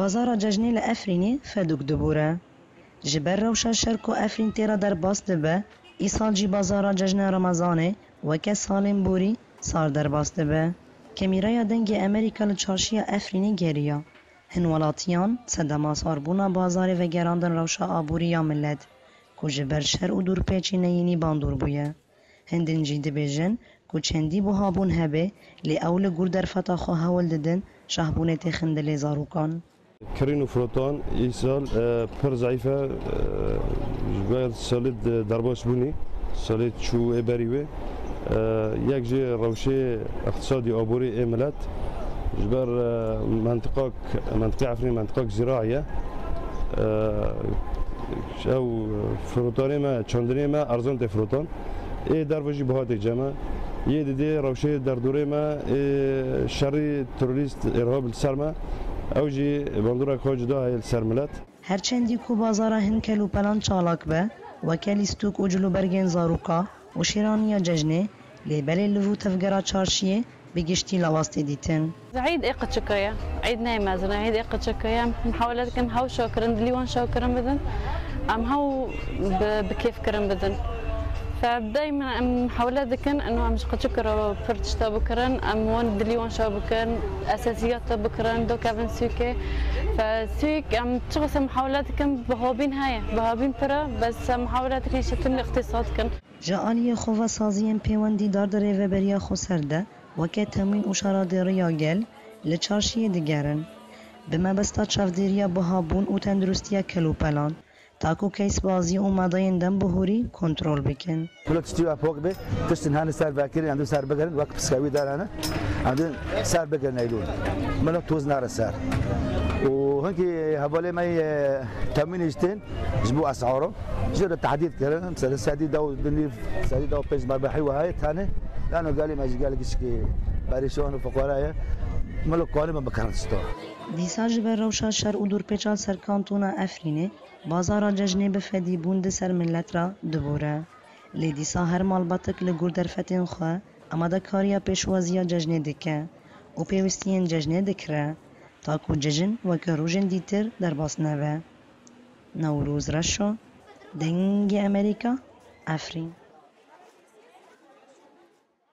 بازار ججنی لأفرینی فدوک دبوره. جبر روشا شرکو افرین تیرا در باست دبه، ای سال جی بازار ججن رمضانه وکه سالین بوری سال در باست دبه. کمیرای دنگ امریکا لچارشی افرینی گریا. هن ولاتیان صدما ساربونا بازار و گراندن روشا آبوری یا ملت، که جبر شر و دور پیچی نینی باندور بویه. هندن جی دبیجن که چندی بوهابون هبه لی اول گور در فتا خواه هول ددن شهبونه تخندلی زاروکان. كرينو فروتان إيصال بر ضعيفة جبر سالد درباس بني سالد شو إبريوه يكجي روشة اقتصادي عبوري إملات جبر منطقة عفرين منطقة زراعية أو فروتاني ما چندني ما أرزان تفروتان إيه درباجي بهاد جمع يدي روشة در دوره ما شر تروریست إرهاب السرمه اوجی بندر کاجدا هی سرملت. هرچندی کو بازار هن کلو پلان چالاک به و کلیستوک اجلو برگن زاروکا و شیرانیا ججنه لیبل لرو تفگرا چارشیه بگشتی لواستی دیتن. عيد إيقة شكاية عيد نايمة زنا عيد إيقة شكاية محاولات كم هاو شاكرن دليوان شاكرن بدن هاو بكيف كرن بدن. فدايما محاولات كان انه مش قد شكر فرتش بكرن وان دليون شو بكرن اساسيات بكرن دو كافن سوكي فسويك تشغل محاولات كان بهابين بهابين برا بس محاولات كان شتن الاقتصاد كان جاءالي خوفا سازيين بيوندي دار دريفه بريا خسرده وكتمين اشاره دريا گل لچارشي دگرن بما بستا چافديريا بهابون و تندرستيا كلو پلان تاکو کیس بازی اومداین دم بهوری کنترل بکن. فلوت تجوا فوق به تشتن هان سر باكر عندهم سر بقرن وقت بسكاوي دار أنا عندهم سر بقرن يدون ملا توز نار السر وهنكي هبالي ما تأمين يشتين جبوا أسعاره جرب التحديد كلام مثلا سعدي داو دنيف سعدي داو بيج مربحي وهاي ثاني لأنه قال لي ما جي قال لي كشكي باريشون وفقراء ملو قانون ما بكرت ستار. دیسا جبر روشا شر و دور پیچال سر کانتونا افرینه بازارا ججنه بفدی بوند سر ملت را دبوره. لی دیسا هر مالباتک لگور در فتن خواه اما دا کاریا پیشوازیا ججنه دکه و پیوستین ججنه دکره تاکو ججن و که روژن دیتر در باس نوه. نوروز رشو دنگ امریکا افرین.